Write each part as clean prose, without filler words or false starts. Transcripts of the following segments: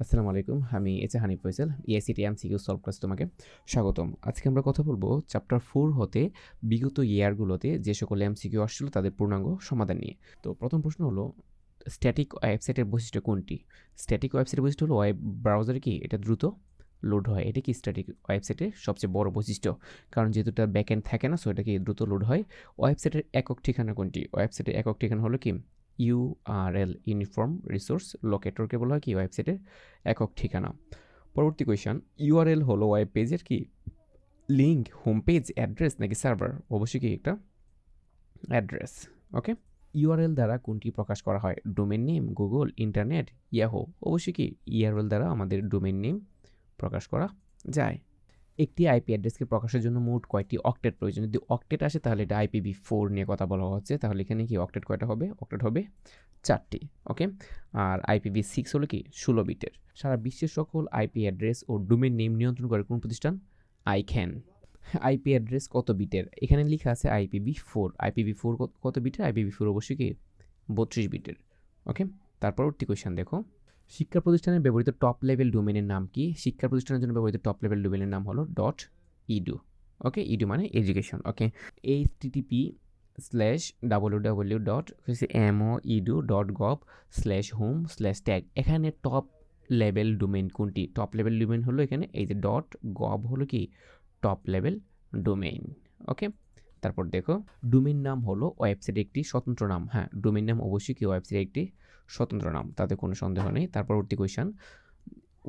আসসালামু আলাইকুম, আমি Hanif Faisal. EICT MCQ solve class তোমাকে স্বাগতম। আজকে আমরা কথা বলবো চ্যাপ্টার 4 হতে বিগত ইয়ারগুলোতে যে সকল MCQ আসছিল তাদের পূর্ণাঙ্গ সমাধান নিয়ে। তো প্রথম প্রশ্ন হলো, স্ট্যাটিক ওয়েবসাইটের বৈশিষ্ট্য কোনটি? স্ট্যাটিক ওয়েবসাইটের বৈশিষ্ট্য হলো ওয়েব ব্রাউজারে কি এটা দ্রুত লোড হয়। এটা কি স্ট্যাটিক ওয়েবসাইটের সবচেয়ে বড় বৈশিষ্ট্য, কারণ যেহেতু এটা ব্যাকএন্ড থাকে না, সো এটা কি দ্রুত লোড হয়। ওয়েবসাইটের একক ঠিকানা কোনটি? ওয়েবসাইটের একক ঠিকানা হলো কি URL, ইউনিফর্ম রিসোর্স লোকেটরকে বলা হয় কি ওয়েবসাইটের একক ঠিকানা। পরবর্তী কোয়েশ্চন, ইউআরএল হলো ওয়েব পেজের কি লিঙ্ক, হোম পেজ, অ্যাড্রেস নাকি সার্ভার? অবশ্যই কি একটা অ্যাড্রেস। ওকে, ইউআরএল দ্বারা কোনটি প্রকাশ করা হয়? Domain name, Google, internet, Yahoo? অবশ্যই কি ইউআরএল দ্বারা আমাদের ডোমেন নেম প্রকাশ করা যায়। একটি আইপি অ্যাড্রেসকে প্রকাশের জন্য মোট কয়টি অক্টেট প্রয়োজন? যদি অক্টেট আসে তাহলে এটা IPv4 নিয়ে কথা বলা হচ্ছে, তাহলে এখানে কি অক্টেট কয়টা হবে? অক্টেট হবে 4টি। ওকে, আর IPv6 হলো কি 16 বিটের। সারা বিশ্বের সকল আইপি অ্যাড্রেস ও ডোমেন নেম নিয়ন্ত্রণ করে কোন প্রতিষ্ঠান? আইক্যান। আইপি অ্যাড্রেস কত বিটের? এখানে লেখা আছে IPv4। IPv4 কত বিটের? IPv4 অবশ্যই কি 32 বিটের। ওকে, তারপর পরবর্তী কোয়েশ্চেন দেখো, শিক্ষা প্রতিষ্ঠানে ব্যবহৃত টপ লেভেল ডোমেনের নাম কি? শিক্ষা প্রতিষ্ঠানের জন্য ব্যবহৃত টপ লেভেল ডোমেনের নাম হলো .edu। ওকে, ইডু মানে এডুকেশন। ওকে, http://www.moedu.gov/home/tag। এখানে টপ লেভেল ডোমেন কোনটি? টপ লেভেল ডোমেন হলো এখানে এই যে .gov হলো কি টপ লেভেল ডোমেইন। ওকে, তারপর দেখো, ডোমেইন নাম হলো ওয়েবসাইটের একটি স্বতন্ত্র নাম। হ্যাঁ, ডোমেইন নাম অবশ্যই কি ওয়েবসাইটের একটি স্বতন্ত্র নাম, তাতে কোনো সন্দেহ নেই। তার পরবর্তী কোয়েশ্চন,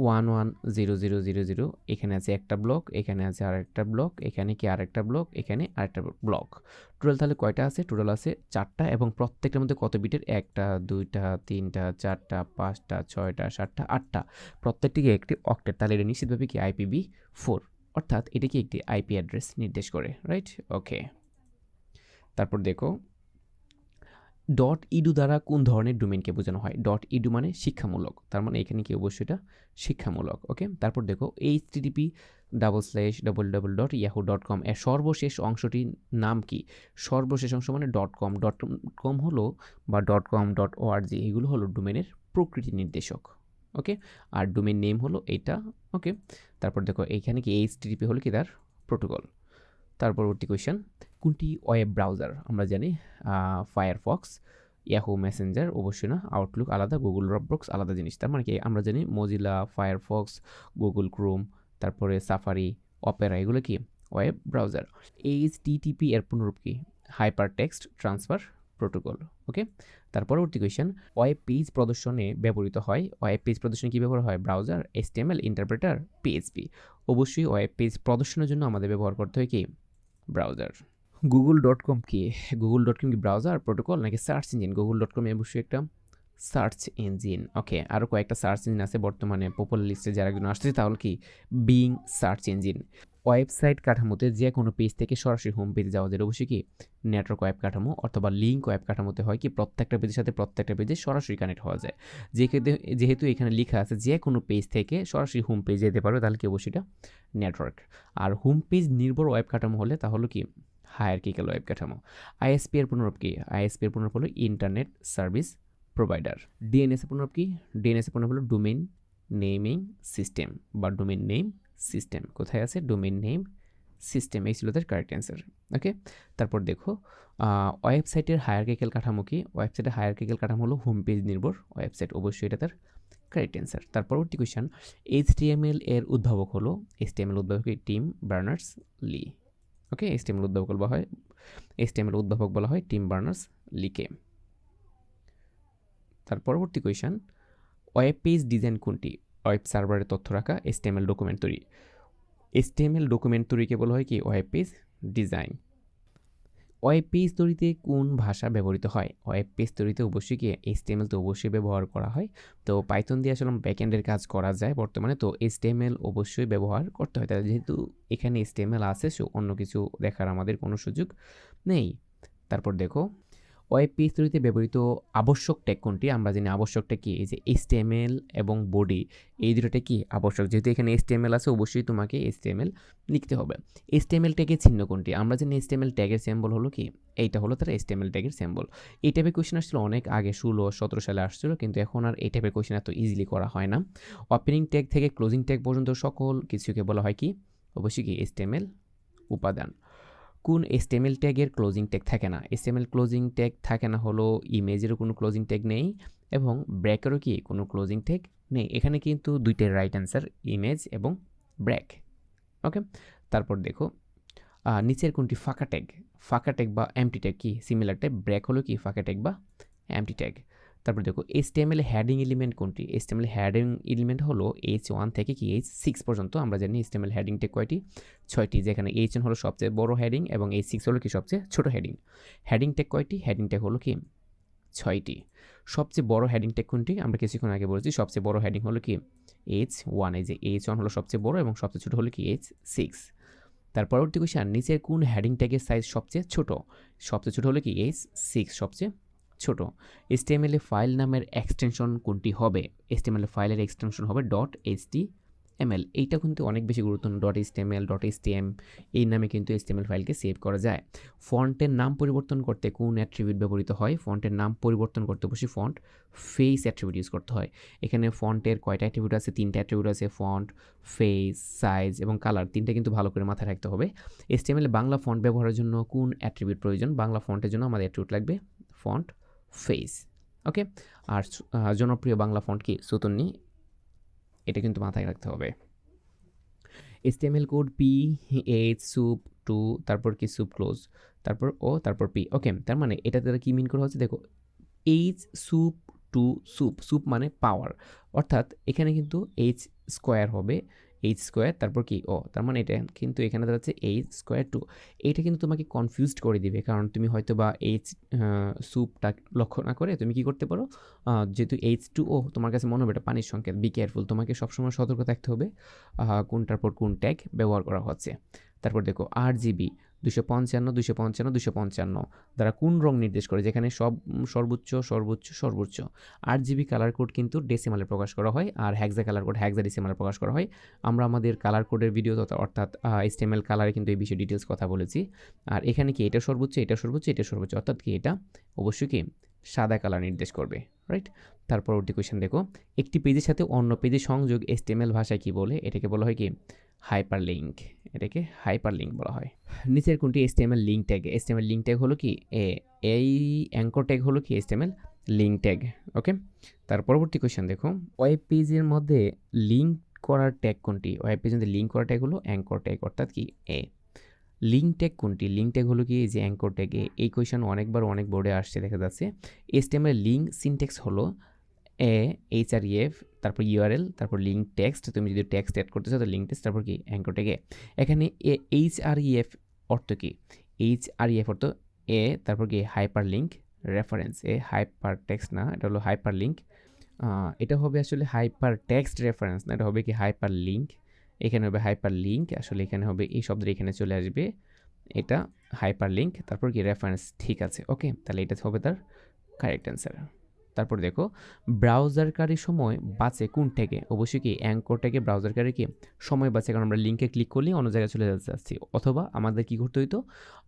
110000, এখানে আছে একটা ব্লক, এখানে আছে আরেকটা ব্লক, এখানে কি আরেকটা ব্লক, এখানে আরেকটা ব্লক। টোটাল তাহলে কয়টা আছে? টোটাল আছে 4টা, এবং প্রত্যেকটার মধ্যে কত বিটের? 1টা 2টা 3টা 4টা 5টা 6টা 7টা 8টা, প্রত্যেকটিকে একটি অক্টেট। তাহলে এটা নিশ্চিতভাবে কি IPv4, অর্থাৎ এটা কি একটি আইপি অ্যাড্রেস নির্দেশ করে, রাইট? ওকে, তারপর দেখো, .edu দ্বারা কোন ধরনের ডোমেইনকে বোঝানো হয়? .edu মানে শিক্ষামূলক, তার মানে এখানে কি অবশ্যই এটা শিক্ষামূলক। ওকে, তারপর দেখো, http://www.yahoo.com এর সর্বশেষ অংশটির নাম কি? সর্বশেষ অংশ মানে .com। .com হলো বা .com.org, এগুলো হলো ডোমেনের প্রকৃতি নির্দেশক। ওকে, আর ডোমেন নেম হলো এটা। ওকে, তারপর দেখো এইখানে কি HTTP হলো কি তার প্রোটোকল। তার পরবর্তী কোয়েশ্চেন, কোনটি ওয়েব ব্রাউজার? আমরা জানি ফায়ারফক্স, ইয়াহু মেসেঞ্জার অবশ্যই না, আউটলুক আলাদা, গুগল ড্রপবক্স আলাদা জিনিস। তার মানে কি আমরা জানি মোজিলা, ফায়ারফক্স, গুগল ক্রোম, তারপরে সাফারি, অপেরা, এগুলো কি ওয়েব ব্রাউজার। HTTP এর পুনরূপ কি? Hyper text transfer protocol. Okay, তার পরবর্তী কোয়েশ্চেন, ওয়েব পেজ প্রদর্শনে ব্যবহৃত হয়, ওয়েব পেজ প্রদর্শনে কি ব্যবহার হয়? Browser, HTML, interpreter, PHP? অবশ্যই ওয়েব পেজ প্রদর্শনের জন্য আমাদের ব্যবহার করতে হয় কি ব্রাউজার। google.com কি? google.com কি ব্রাউজার, প্রোটোকল নাকি সার্চ ইঞ্জিন? google.com অবশ্যই একটা সার্চ ইঞ্জিন। ওকে, আরও কয়েকটা সার্চ ইঞ্জিন আছে বর্তমানে পপুলার লিস্টে যারা একজন আসছে, তাহলে কি বিং সার্চ ইঞ্জিন। ওয়েবসাইট কাঠামোতে যে কোনো পেজ থেকে সরাসরি হোম পেজে যাওয়া যায়, অবশ্যই কি নেটওয়ার্ক ওয়েব কাঠামো অথবা লিঙ্ক ওয়েব কাঠামোতে হয় কি প্রত্যেকটা পেজের সাথে প্রত্যেকটা পেজে সরাসরি কানেক্ট হওয়া যায়। যেহেতু এখানে লেখা আছে যে কোনো পেজ থেকে সরাসরি হোম পেজে যেতে পারবে, তাহলে কি অবশ্যই এটা নেটওয়ার্ক। আর হোম পেজ নির্ভর ওয়েব কাঠামো হলে তাহলে কি হায়ারকিক্যাল ওয়েব কাঠামো। ISP এর পুনরূপ কি? ISP এর পুনরূপ হলো ইন্টারনেট সার্ভিস প্রোভাইডার। DNS এর পুনরূপ কি? DNS এর পুনরূপ হলো ডোমেইন নেমিং সিস্টেম বা ডোমেইন নেম সিস্টেম। কোথায় আছে? Domain name system. এই ছিল তার কারেক্ট অ্যান্সার। ওকে, তারপর দেখো, ওয়েবসাইটের হায়ারকিক্যাল কাঠামো কি? ওয়েবসাইটের হায়ারকিক্যাল কাঠামো হলো হোম পেজ নির্ভর ওয়েবসাইট, অবশ্যই এটা তার কারেক্ট অ্যান্সার। তার পরবর্তী কোয়েশ্চেন, HTML এর উদ্ভাবক হলো, HTML উদ্ভাবক টিম বার্নার্স লি। ওকে, HTML উদ্ভাবক বলা হয়, HTML উদ্ভাবক বলা হয় টিম বার্নার্স লিকে। তার পরবর্তী কোয়েশ্চেন, ওয়েব পেজ ডিজাইন কোনটি? ওয়েব সার্ভারে তথ্য রাখা, HTML ডকুমেন্ট তৈরি। HTML ডকুমেন্ট তৈরিকে বলা হয় কি web page design. Web page তৈরিতে কোন ভাষা ব্যবহৃত হয়? ওয়েব পেজ তৈরিতে অবশ্যই কি HTML তো অবশ্যই ব্যবহার করা হয়। তো পাইথন দিয়ে আসলে ব্যাকএন্ডের কাজ করা যায় বর্তমানে, তো HTML অবশ্যই ব্যবহার করতে হয়। তাহলে যেহেতু এখানে HTML আছে, সো অন্য কিছু দেখার আমাদের কোনো সুযোগ নেই। তারপর দেখো, ওয়েব পেজ তৈরিতে ব্যবহৃত আবশ্যক ট্যাগ কোনটি? আমরা জানি আবশ্যক ট্যাগ কি? এই যে HTML এবং বডি, এই দুটোটা কি আবশ্যক। যেহেতু এখানে HTML আছে, অবশ্যই তোমাকে HTML লিখতে হবে। HTML ট্যাগের চিহ্ন কোনটি? আমরা জানি HTML ট্যাগের সিম্বল হলো কি? এইটা হলো তার HTML ট্যাগের সিম্বল। এই টাইপের কোয়েশ্চেন আসছিল অনেক আগে, 16-17 সালে আসছিল, কিন্তু এখন আর এই টাইপের কোয়েশ্চেন এত ইজিলি করা হয় না। ওপেনিং ট্যাগ থেকে ক্লোজিং ট্যাগ পর্যন্ত সকল কিছুকে বলা হয় কি? অবশ্যই কি HTML উপাদান। কোন HTML ট্যাগের ক্লোজিং ট্যাগ থাকে না? HTML ক্লোজিং ট্যাগ থাকে না হলো ইমেজেরও কোনো ক্লোজিং ট্যাগ নেই, এবং ব্র্যাকেরও কি কোনো ক্লোজিং ট্যাগ নেই। এখানে কিন্তু দুইটাই রাইট অ্যান্সার, ইমেজ এবং ব্র্যাক। ওকে, তারপর দেখো নিচের কোনটি ফাঁকা ট্যাগ? ফাঁকা ট্যাগ বা এমটি ট্যাগ কি? Similar tag. ব্র্যাক হলো কি? ফাঁকা ট্যাগ বা এমটি ট্যাগ। তারপর দেখো HTML হেডিং এলিমেন্ট কোনটি? HTML হেডিং এলিমেন্ট হলো H1 থেকে কি H6 পর্যন্ত। আমরা জানি HTML হেডিং ট্যাগ কয়টি? 6টি, যেখানে H1 হলো সবচেয়ে বড় হেডিং এবং H6 হলো কি সবচেয়ে ছোট হেডিং। হেডিং ট্যাগ কয়টি? হেডিং ট্যাগ হলো কি 6টি। সবচেয়ে বড় হেডিং ট্যাগ কোনটি? আমরা কিছুক্ষণ আগে বলেছি সবচেয়ে বড় হেডিং হলো কি H1। এই যে H1 হলো সবচেয়ে বড় এবং সবচেয়ে ছোট হলো কি H6। তার পরবর্তী কোয়েশ্চেন, নিচের কোন হেডিং ট্যাগের সাইজ সবচেয়ে ছোট? সবচেয়ে ছোট হলো কি H6, সবচেয়ে ছোট। HTML ফাইল নামের এক্সটেনশন কোনটি হবে? HTML ফাইলের এক্সটেনশন হবে .html। এইটা কিন্তু অনেক বেশি গুরুত্বপূর্ণ। .html, .htm এই নামে কিন্তু HTML ফাইলকে সেভ করা যায়। ফন্টের নাম পরিবর্তন করতে কোন অ্যাট্রিবিউট ব্যবহৃত হয়? ফন্টের নাম পরিবর্তন করতে অবশ্যই ফন্ট ফেস অ্যাট্রিবিউট ইউজ করতে হয়। এখানে ফন্টের কয়টা অ্যাট্রিবিউট আছে? 3টা অ্যাট্রিবিউট আছে, ফন্ট, ফেস, সাইজ এবং কালার। 3টা কিন্তু ভালো করে মাথায় রাখতে হবে। HTML বাংলা ফন্ট ব্যবহারের জন্য কোন অ্যাট্রিবিউট প্রয়োজন? বাংলা ফন্টের জন্য আমাদের অ্যাট্রিবিউট লাগবে ফন্ট ফেস। ওকে, আর জনপ্রিয় বাংলা ফন্ট কি? সুতুন্নি। এটা কিন্তু মাথায় রাখতে হবে। HTML কোড PH সুপ 2, তারপর কি সুপ ক্লোজ, তারপর ও, তারপর P। ওকে, তার মানে এটা দ্বারা কি মিন করা হচ্ছে? দেখো H সুপ 2 সুপ, সুপ মানে পাওয়ার, অর্থাৎ এখানে কিন্তু H স্কোয়ার হবে, H স্কোয়ার তারপর কি ও, তার মানে এটা কিন্তু এখানে দাঁড়াচ্ছে H স্কোয়ার 2। এইটা কিন্তু তোমাকে কনফিউজড করে দিবে, কারণ তুমি হয়তো বা H সুপটা লক্ষ্য না করে তুমি কি করতে পারো, যেহেতু H2O তোমার কাছে মনে হবে এটা পানির সংকেত, বি কেয়ারফুল। তোমাকে সবসময় সতর্ক থাকতে হবে কোনটার পর কোন ট্যাগ ব্যবহার করা হচ্ছে। তারপর দেখো RGB 255 255 255 দ্বারা কোন রং নির্দেশ করে? যেখানে সব সর্বোচ্চ সর্বোচ্চ সর্বোচ্চ। RGB কালার কোড কিন্তু ডেসিমালে প্রকাশ করা হয়, আর হ্যাক্সা কালার কোড হেক্সাডেসিমালে প্রকাশ করা হয়। আমরা আমাদের কালার কোডের ভিডিও অর্থাৎ HTML কালারে কিন্তু এই বিষয়ে ডিটেলস কথা বলেছি। আর এখানে কি এটা সর্বোচ্চ, এটা সর্বোচ্চ, এটা সর্বোচ্চ, অর্থাৎ কি এটা অবশ্যই কি সাদা কালার নির্দেশ করবে, রাইট। তার পরবর্তী কোয়েশ্চেন দেখো, একটি পেজের সাথে অন্য পেজের সংযোগ HTML ভাষায় কি বলে? এটাকে বলা হয় কি হাইপার লিঙ্ক। এটাকে হাইপার লিঙ্ক বলা হয়। নিচের কোনটি HTML link tag? HTML link tag হলো কি এই অ্যাঙ্কর ট্যাগ হলো কি HTML লিঙ্ক ট্যাগ। ওকে, তার পরবর্তী কোয়েশ্চেন দেখো, ওয়েব পেজের মধ্যে লিঙ্ক করার ট্যাগ কোনটি? ওয়েব পেজের মধ্যে লিঙ্ক করার ট্যাগ হলো অ্যাঙ্কর ট্যাগ, অর্থাৎ কি লিঙ্ক ট্যাগ কোনটি? লিঙ্ক ট্যাগ হলো কি যে অ্যাঙ্কর ট্যাগে। এই কোয়েশ্চেন অনেকবার অনেক বোর্ডে আসছে, দেখা যাচ্ছে। HTML লিঙ্ক সিনট্যাক্স হলো href, তারপর URL, তারপর লিঙ্ক টেক্সট। তুমি যদি টেক্সট অ্যাড করতে চাও তো লিঙ্ক টেক্সট, তারপর কি অ্যাঙ্কর ট্যাগে। এখানে href অর্থ কি? href অর্থ তারপর কি hyper link reference. Hyper text না, এটা হলো হাইপার লিঙ্ক। এটা হবে আসলে হাইপার টেক্সট রেফারেন্স না, এটা হবে কি হাইপার লিঙ্ক। এখানে হবে হাইপার লিঙ্ক, আসলে এখানে হবে এই শব্দটা এখানে চলে আসবে, এটা হাইপার লিঙ্ক, তারপর কি রেফারেন্স। ঠিক আছে, ওকে, তাহলে এটা হবে তার কারেক্ট অ্যান্সার। তারপর দেখো, ব্রাউজারকারী সময় বাঁচে কোন ট্যাগে? অবশ্যই কি অ্যাঙ্কর ট্যাগে ব্রাউজারকারী কি সময় বাঁচে, কারণ আমরা লিঙ্কে ক্লিক করলেই অন্য জায়গায় চলে যাচ্ছি, অথবা আমাদের কি করতে হইতো,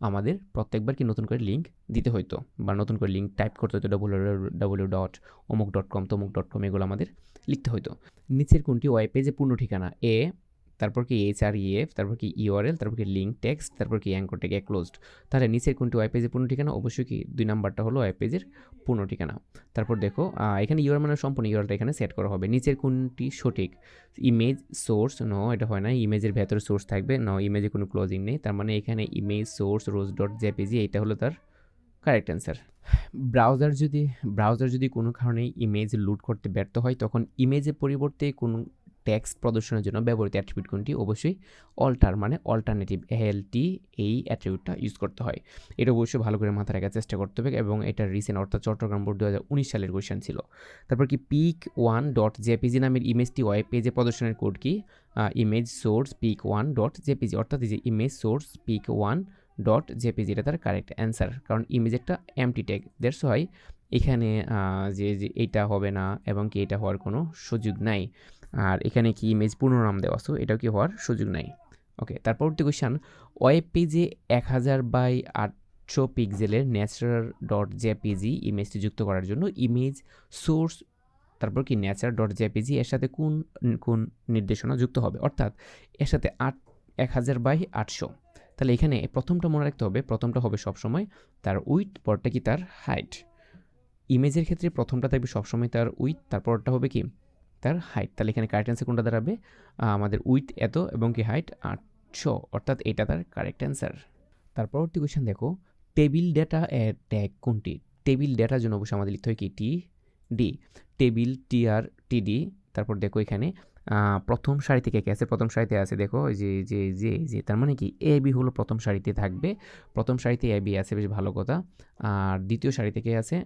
আমাদের প্রত্যেকবার কি নতুন করে লিঙ্ক দিতে হইতো, বা নতুন করে লিঙ্ক টাইপ করতে হতো, www.omuk.com tomuk.com এগুলো আমাদের লিখতে হইতো। নিচের কোনটি ওয়েব পেজে পূর্ণ ঠিকানা? তারপর কি href, তারপর কি URL, তারপর কি লিঙ্ক টেক্সট, তারপর কি অ্যাঙ্কর ট্যাগ ক্লোজড। তাহলে নিচের কোনটি ওয়েব পেজের পূর্ণ ঠিকানা? অবশ্যই কি 2 নাম্বারটা হলো ওয়েব পেজের পূর্ণ ঠিকানা। তারপর দেখো এখানে URL মানে সম্পূর্ণ URLটা এখানে সেট করা হবে। নিচের কোনটি সঠিক? ইমেজ সোর্স, নো এটা হয় না, ইমেজের ভেতরে সোর্স থাকবে, নো ইমেজে কোনো ক্লোজিং নেই, তার মানে এখানে ইমেজ সোর্স rose.jpg, এইটা হলো তার কারেক্ট অ্যান্সার। ব্রাউজার যদি কোনো কারণে ইমেজ লোড করতে ব্যর্থ হয়, তখন ইমেজের পরিবর্তে কোনো টেক্সট প্রদর্শনের জন্য ব্যবহৃত অ্যাট্রিবিউট কোনটি? অবশ্যই অল্টার মানে অল্টারনেটিভ, ALT, এই অ্যাট্রিবিউটটা ইউজ করতে হয়। এটা অবশ্যই ভালো করে মাথায় রাখার চেষ্টা করতে হবে, এবং এটা রিসেন্ট অর্থাৎ চট্টগ্রাম বোর্ড 2019 সালের কোয়েশ্চেন ছিল। তারপর কি pic1.jpg নামের ইমেজটি ওয়েব পেজে প্রদর্শনের কোড কি? ইমেজ সোর্স pic1.jpg, অর্থাৎ এই যে image source pic1 dot JPG, এটা তার কারেক্ট অ্যান্সার, কারণ ইমেজ একটা এমটি ট্যাগ, দ্যাটস ওয়াই এখানে যে এইটা হবে না এবং কি এটা হওয়ার কোনো সুযোগ নাই। আর এখানে কি ইমেজ পূর্ণনাম দেওয়া আছে, এটাও কি হওয়ার সুযোগ নাই। ওকে, তারপরবর্তী কোয়েশ্চান, ওয়েব পেজে 1000x800 পিক্সেলের ন্যাচারাল ডট জেপিজি ইমেজটি যুক্ত করার জন্য ইমেজ সোর্স তারপর কি ন্যাচারাল ডট জেপিজি এর সাথে কোন কোন নির্দেশনা যুক্ত হবে, অর্থাৎ এর সাথে 1000x800। তাহলে এখানে প্রথমটা মনে রাখতে হবে, প্রথমটা হবে সবসময় তার উইথ, পরটা কি তার হাইট। ইমেজের ক্ষেত্রে প্রথমটা থাকবে সবসময় তার উইথ, তারপরটা হবে কি তার হাইট। তাহলে এখানে কারেক্ট অ্যান্সার কোনটা দাঁড়াবে, আমাদের উইথ এত এবং কি হাইট 800, অর্থাৎ এটা তার কারেক্ট অ্যান্সার। তারপরবর্তী কোয়েশ্চেন দেখো, টেবিল ডেটা এর ট্যাগ কোনটি? টেবিল ডেটার জন্য অবশ্যই আমাদের লিখতে হয় কি টি ডি, টেবিল টিআর টিডি। তারপর দেখো এখানে প্রথম সারি থেকে কে আছে, প্রথম সারিতে আছে দেখো যে যে যে যে তার মানে কি এ বি হলো প্রথম সারিতে থাকবে, প্রথম সারিতে এ বি আছে, বেশ ভালো কথা। আর দ্বিতীয় সারি থেকে আছে,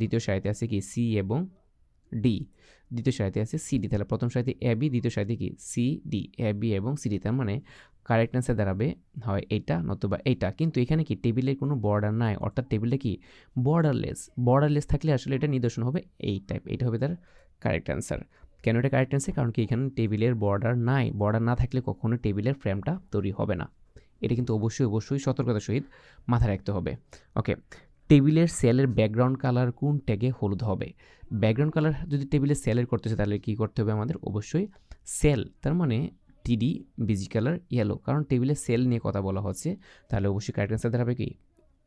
দ্বিতীয় সারিতে আছে কি সি এবং ডি, দ্বিতীয় সারিতে আছে সিডি। তাহলে প্রথম সারিতে এ বি, দ্বিতীয় সারিতে কি সি ডি, এ বি এবং সিডি, তার মানে কারেক্ট অ্যান্সার দাঁড়াবে হয় এইটা নতুবা এইটা। কিন্তু এখানে কি টেবিলের কোনো বর্ডার নাই, অর্থাৎ টেবিলটা কি বর্ডারলেস, বর্ডারলেস থাকলে আসলে এটা নিদর্শন হবে এই টাইপ, এটা হবে তার কারেক্ট অ্যান্সার। কেন এটা কারেক্ট অ্যান্সার, কারণ কি এখানে টেবিলের বর্ডার নাই, বর্ডার না থাকলে কখনো টেবিলের ফ্রেমটা তৈরি হবে না। এটা কিন্তু অবশ্যই অবশ্যই সতর্কতার সহিত মাথায় রাখতে হবে। ওকে, টেবিলের সেলের ব্যাকগ্রাউন্ড কালার কোন ট্যাগে হলুদ হবে? ব্যাকগ্রাউন্ড কালার যদি টেবিলের সেলের করতেছে তাহলে কী করতে হবে আমাদের, অবশ্যই সেল, তার মানে টিডি বিজি কালার ইয়েলো, কারণ টেবিলের সেল নিয়ে কথা বলা হচ্ছে, তাহলে অবশ্যই কারেক্ট অ্যান্সার দাঁড়াবে কি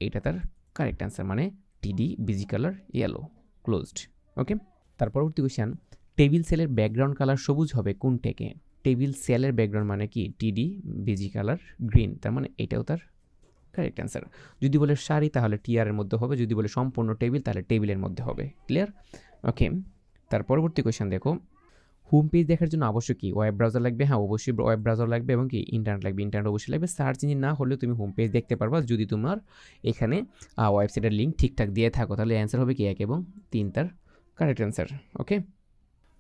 এটা তার কারেক্ট অ্যান্সার, মানে টিডি বিজি কালার ইয়েলো ক্লোজড। ওকে, তার পরবর্তী কোয়েশ্চেন, টেবিল সেলের ব্যাকগ্রাউন্ড কালার সবুজ হবে কোন ট্যাগে? টেবিল সেলের ব্যাকগ্রাউন্ড মানে কি টিডি বিজি কালার গ্রিন, তার মানে এটাও তার কারেক্ট অ্যান্সার। যদি বলে সারি তাহলে টিআর এর মধ্যে হবে, যদি বলে সম্পূর্ণ টেবিল তাহলে টেবিলের মধ্যে হবে। ক্লিয়ার? ওকে, তার পরবর্তী কোয়েশ্চেন দেখো, হোম পেজ দেখার জন্য অবশ্যই কি ওয়েব ব্রাউজার লাগবে? হ্যাঁ, অবশ্যই ওয়েব ব্রাউজার লাগবে এবং কি ইন্টারনেট লাগবে, ইন্টারনেট অবশ্যই লাগবে। সার্চ ইঞ্জিন না হলেও তুমি হোম পেজ দেখতে পারবা যদি তোমার এখানে ওয়েবসাইটের লিঙ্ক ঠিকঠাক দিয়ে থাকো, তাহলে অ্যান্সার হবে কি 1 এবং 3 তার কারেক্ট অ্যান্সার। ওকে,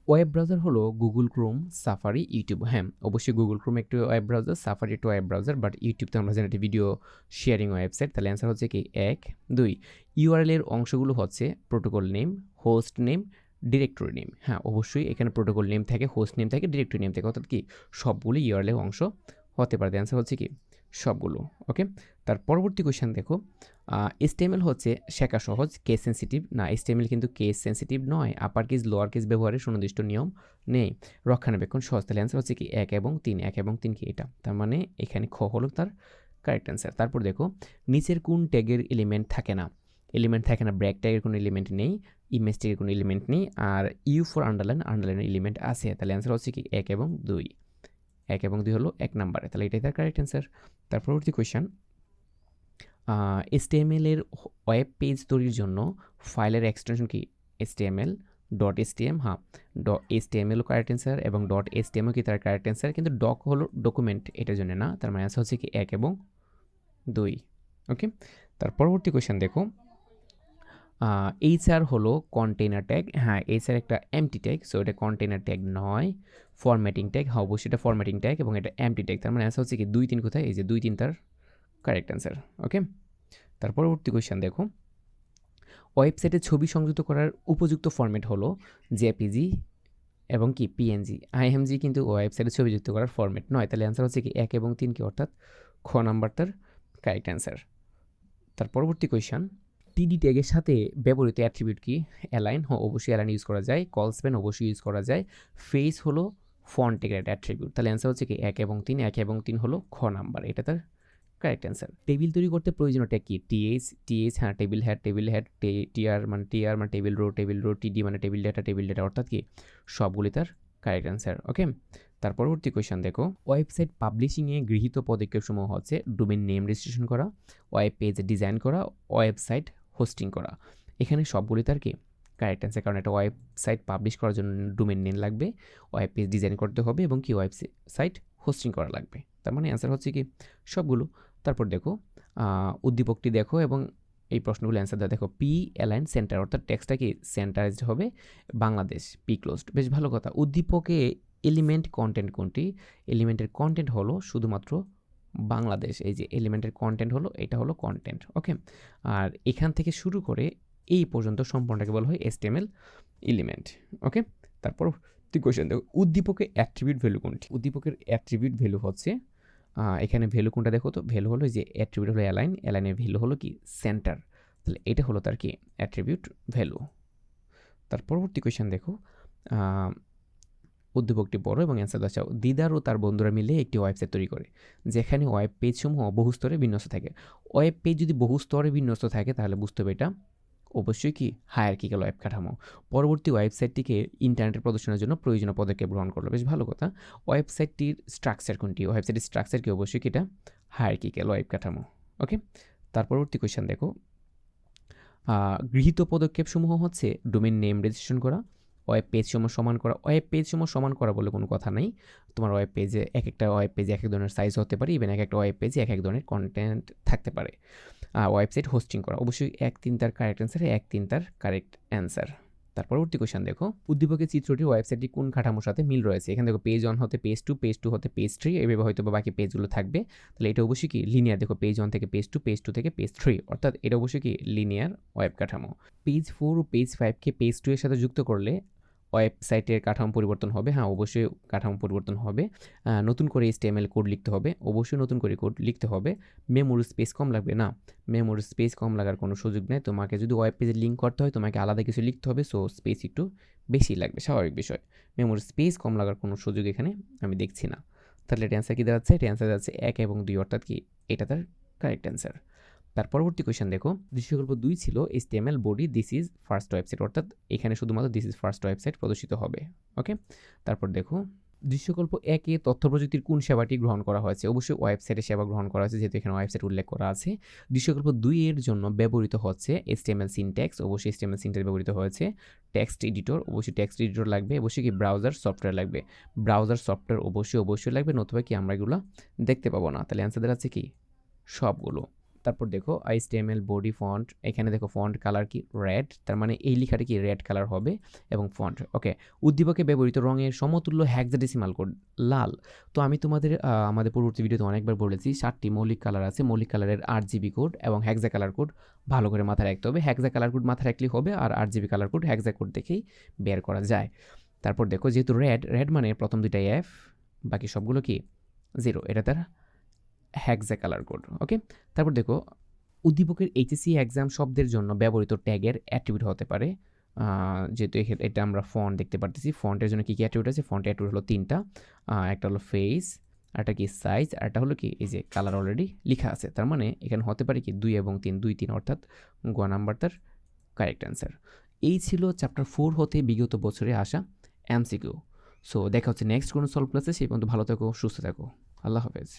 ওয়েব ব্রাউজার হলো গুগল ক্রোম, সাফারি, ইউটিউব। হ্যাঁ, অবশ্যই গুগল ক্রোম একটি ওয়েব ব্রাউজার, সাফারি একটি ওয়েব ব্রাউজার, বাট ইউটিউব তো আমরা জানি একটি ভিডিও শেয়ারিং ওয়েবসাইট। তাহলে অ্যান্সার হচ্ছে কি 1, 2। ইউআরএল এর অংশগুলো হচ্ছে protocol name, host name, directory name. হ্যাঁ, অবশ্যই এখানে প্রোটোকল নেম থাকে, হোস্ট নেম থাকে, ডিরেক্টরি নেম থাকে, অর্থাৎ কি সবগুলো ইউআরএল এর অংশ হতে পারে। অ্যান্সার হচ্ছে কি সবগুলো। ওকে, তার পরবর্তী কোয়েশ্চেন দেখো, HTML হচ্ছে শেখা সহজ, কেস সেন্সিটিভ না? HTML কিন্তু কেস সেন্সিটিভ নয়, আপার কেস লোয়ার কেস ব্যবহারের সুনির্দিষ্ট নিয়ম নেই, রক্ষণাবেক্ষণ সহজ। তাহলে অ্যান্সার হচ্ছে কি 1 এবং 3, 1 এবং 3 কি এটা, তার মানে এখানে খ হলো তার কারেক্ট অ্যান্সার। তারপর দেখো, নিচের কোন ট্যাগের এলিমেন্ট থাকে না? এলিমেন্ট থাকে না, ব্র্যাক ট্যাগের কোনো এলিমেন্ট নেই, ইমেজ ট্যাগের কোনো এলিমেন্ট নেই, আর ইউ ফর আন্ডারলাইন, আন্ডারলাইনের এলিমেন্ট আছে। তাহলে অ্যান্সার হচ্ছে কি 1 এবং 2, 1 এবং 2 হলো 1 নাম্বারে, তাহলে এটাই তার কারেক্ট অ্যান্সার। তার পরবর্তী কোয়েশ্চেন, HTML এর ওয়েব পেজ তৈরির জন্য ফাইলের এক্সটেনশন কি HTML, ডট HTML? হ্যাঁ, HTML কারেক্ট অ্যান্সার এবং ডট HTML কি তার কারেক্ট অ্যান্সার, কিন্তু ডক হলো ডকুমেন্ট, এটার জন্য না, তার মানে অ্যান্সার হচ্ছে কি 1 এবং 2। ওকে, তার পরবর্তী কোয়েশ্চেন দেখো, HR হলো কন্টেইনার ট্যাগ। হ্যাঁ, HR একটা এমটি ট্যাগ, সো এটা কন্টেইনার ট্যাগ নয়। ফরম্যাটিং ট্যাগ, হ্যাঁ অবশ্যই এটা ফরম্যাটিং ট্যাগ এবং এটা এমটি ট্যাগ, তার মানে অ্যান্সার হচ্ছে কি 2, 3 কোথায়, এই যে 2, 3 তার কারেক্ট অ্যান্সার। ওকে, তার পরবর্তী কোয়েশ্চেন দেখো, ওয়েবসাইটে ছবি সংযুক্ত করার উপযুক্ত ফরম্যাট হলো জেপিজি এবং কি পিএনজি। আইএমজি কিন্তু ওয়েবসাইটে ছবি যুক্ত করার ফরম্যাট নয়, তাহলে অ্যান্সার হচ্ছে কি 1 এবং 3 কি, অর্থাৎ খ নাম্বার তার কারেক্ট অ্যান্সার। তার পরবর্তী কোয়েশ্চেন, টিডি ট্যাগের সাথে ব্যবহৃত অ্যাট্রিবিউট কি? অ্যালাইন, হ্যাঁ অবশ্যই অ্যালাইন ইউজ করা যায়, কল স্প্যান অবশ্যই ইউজ করা যায়, ফেস হলো ফন্ট ট্যাগের একটা অ্যাট্রিবিউট, তাহলে অ্যান্সার হচ্ছে কি 1 এবং 3, 1 এবং 3 হলো খ নাম্বার, এটা তার কারেক্ট অ্যান্সার। টেবিল তৈরি করতে প্রয়োজনীয় ট্যাগ কি? টিএইচ, হ্যাঁ টেবিল হেড, টিআর মানে টেবিল রো, টিডি মানে টেবিল ডেটা, অর্থাৎ কি সবগুলি তার কারেক্ট অ্যান্সার। ওকে, তার পরবর্তী কোয়েশ্চেন দেখো, ওয়েবসাইট পাবলিশিংয়ে গৃহীত পদক্ষেপসমূহ হচ্ছে ডোমেইন নেম রেজিস্ট্রেশন করা, ওয়েব পেজ ডিজাইন করা, ওয়েবসাইট হোস্টিং করা। এখানে সবগুলি তার কি কারেক্ট অ্যান্সার, কারণ একটা ওয়েবসাইট পাবলিশ করার জন্য ডোমেইন নেম লাগবে, ওয়েব পেজ ডিজাইন করতে হবে এবং কি ওয়েবসাইট হোস্টিং করা লাগবে, তার মানে অ্যান্সার হচ্ছে কি সবগুলো। তারপর দেখো, উদ্দীপকটি দেখো এবং এই প্রশ্নগুলো অ্যান্সার দেওয়া, দেখো পি অ্যালাইন সেন্টার, অর্থাৎ টেক্সটটা কি সেন্টারাইজড হবে, বাংলাদেশ পি ক্লোজড, বেশ ভালো কথা। উদ্দীপকে এলিমেন্ট কন্টেন্ট কোনটি? এলিমেন্টের কন্টেন্ট হলো শুধুমাত্র বাংলাদেশ, এই যে এলিমেন্টের কন্টেন্ট হলো, এটা হলো কন্টেন্ট। ওকে, আর এখান থেকে শুরু করে এই পর্যন্ত সম্পূর্ণটাকে বলা হয় HTML এলিমেন্ট। ওকে, তারপর কোয়েশ্চেন দেখো, উদ্দীপকের অ্যাট্রিবিউট ভ্যালু কোনটি? উদ্দীপকের অ্যাট্রিবিউট ভ্যালু হচ্ছে এখানে ভ্যালু কোনটা দেখো তো, ভ্যালু হলো যে অ্যাট্রিবিউট হলো অ্যালাইন, অ্যালাইনের ভ্যালু হলো কি সেন্টার, তাহলে এটা হলো তার কি অ্যাট্রিবিউট ভ্যালু। তার পরবর্তী কোয়েশ্চেন দেখো, উদ্দীপকটি বড় এবং অ্যান্সার দেওয়া চাও। দিদার ও তার বন্ধুরা মিলে একটি ওয়েবসাইট তৈরি করে, যেখানে ওয়েব পেজসমূহ বহু স্তরে বিন্যস্ত থাকে। ওয়েব পেজ যদি বহু স্তরে বিন্যস্ত থাকে তাহলে বুঝতে হবে এটা অবশ্যই কি হায়ারার্কিক্যাল ওয়েব কাঠামো। পরবর্তী ওয়েবসাইটটিকে ইন্টারনেটে প্রদর্শনের জন্য প্রয়োজনীয় পদক্ষেপ গ্রহণ করলো, বেশ ভালো কথা। ওয়েবসাইটটির স্ট্রাকচার কোনটি? ওয়েবসাইটের স্ট্রাকচার কি? অবশ্যই কি এটা হায়ারার্কিক্যাল ওয়েব কাঠামো। ওকে, তার পরবর্তী কোয়েশ্চেন দেখো, গৃহীত পদক্ষেপসমূহ হচ্ছে ডোমেইন নেম রেজিস্ট্রেশন করা, ওয়েব পেজ সমূহ সমান করা। ওয়েব পেজ সমূহ সমান করা বলে কোনো কথা নেই, তোমার ওয়েব পেজে এক একটা ওয়েব পেজে এক এক ধরনের সাইজ হতে পারে, ইভেন এক একটা ওয়েব পেজে এক এক ধরনের কন্টেন্ট থাকতে পারে। ওয়েবসাইট হোস্টিং করা, অবশ্যই 1-3 তার কারেক্ট অ্যান্সার, 1-3 তার কারেক্ট অ্যান্সার। তার পরবর্তী কোয়েশ্চেন দেখো, উদ্দীপকের চিত্রটি ওয়েবসাইটটি কোন কাঠামোর সাথে মিল রয়েছে? এখানে দেখো পেজ 1 হতে পেজ 2, পেজ 2 হতে পেজ 3, এইভাবে হয়তো বা বাকি পেজগুলো থাকবে, তাহলে এটা অবশ্যই কি লিনিয়ার। দেখো পেজ 1 থেকে পেজ 2, পেজ 2 থেকে পেজ 3, অর্থাৎ এটা অবশ্যই কি লিনিয়ার ওয়েব কাঠামো। পেজ 4 ও পেজ 5কে পেজ 2 এর সাথে যুক্ত করলে ওয়েবসাইটের কাঠামো পরিবর্তন হবে। হ্যাঁ, অবশ্যই কাঠামো পরিবর্তন হবে। নতুন করে HTML কোড লিখতে হবে, অবশ্যই নতুন করে কোড লিখতে হবে। মেমোরি স্পেস কম লাগবে না, মেমোরি স্পেস কম লাগার কোনো সুযোগ নেই। তোমাকে যদি ওয়েব পেজে লিঙ্ক করতে হয় তোমাকে আলাদা কিছু লিখতে হবে, সো স্পেস একটু বেশি লাগবে, স্বাভাবিক বিষয়। মেমোরি স্পেস কম লাগার কোনো সুযোগ এখানে আমি দেখছি না। তাহলে এটা অ্যান্সার কী দাঁড়াচ্ছে? এটা অ্যান্সার দাঁড়াচ্ছে 1 এবং 2, অর্থাৎ কি এটা তার কারেক্ট অ্যান্সার। তার পরবর্তী কোয়েশ্চেন দেখো, দৃশ্যকল্প 2 ছিল HTML body this is first website, অর্থাৎ এখানে শুধুমাত্র দিস ইজ ফার্স্ট ওয়েবসাইট প্রদর্শিত হবে। ওকে, তারপর দেখো দৃশ্যকল্প 1-এ তথ্য প্রযুক্তির কোন সেবাটি গ্রহণ করা হয়েছে? অবশ্যই ওয়েবসাইটের সেবা গ্রহণ করা হয়েছে, যেহেতু এখানে ওয়েবসাইট উল্লেখ করা আছে। দৃশ্যকল্প 2 এর জন্য ব্যবহৃত হচ্ছে HTML সিনট্যাক্স, অবশ্যই HTML সিনট্যাক্স ব্যবহৃত হয়েছে। টেক্সট এডিটর, অবশ্যই টেক্সট এডিটর লাগবে। অবশ্যই কি ব্রাউজার সফটওয়্যার লাগবে, ব্রাউজার সফটওয়্যার অবশ্যই লাগবে, নতুবা কি আমরা এগুলো দেখতে পাবো না। তাহলে অ্যান্সার দাঁড়াচ্ছে কি সবগুলো। তারপর দেখো HTML বডি ফন্ট, এখানে দেখো ফন্ট কালার কি রেড, তার মানে এই লেখাটা কি রেড কালার হবে এবং ফন্ট। ওকে, উদ্দীপকে ব্যবহৃত রঙের সমতুল্য হেক্সাডেসিমাল কোড লাল। তো আমি তোমাদের আমাদের পূর্ববর্তী ভিডিওতে অনেকবার বলেছি 7টি মৌলিক কালার আছে, মৌলিক কালারের RGB কোড এবং হেক্সা কালার কোড ভালো করে মাথায় রাখতে হবে। হেক্সা কালার কোড মাথায় রাখলেই হবে, আর RGB কালার কোড হেক্সা কোড দেখেই বের করা যায়। তারপর দেখো যেহেতু রেড মানে প্রথম দুইটা F, বাকি সবগুলো কি 0, এটা তার হেক্সা কালার কোড। ওকে, তারপর দেখো উদ্দীপকের HSC এক্সাম শব্দের জন্য ব্যবহৃত ট্যাগের অ্যাট্রিবিউট হতে পারে, যেহেতু এটা আমরা ফন্ট দেখতে পারতেছি। ফন্টের জন্য কী কী অ্যাট্রিবিউট আছে? ফন্টের অ্যাট্রিবিউট হলো 3টা, একটা হলো ফেস, একটা কি সাইজ, আর একটা হলো কি এই যে কালার অলরেডি লেখা আছে। তার মানে এখানে হতে পারে কি 2 এবং 3, 2-3, অর্থাৎ গ নাম্বার তার কারেক্ট অ্যান্সার। এই ছিল চ্যাপ্টার 4 হতে বিগত বছরে আসা MCQ। সো দেখা হচ্ছে নেক্সট কোনো সলভ ক্লাসে, সেই পর্যন্ত ভালো থাকো, সুস্থ থাকো, আল্লাহ হাফেজ।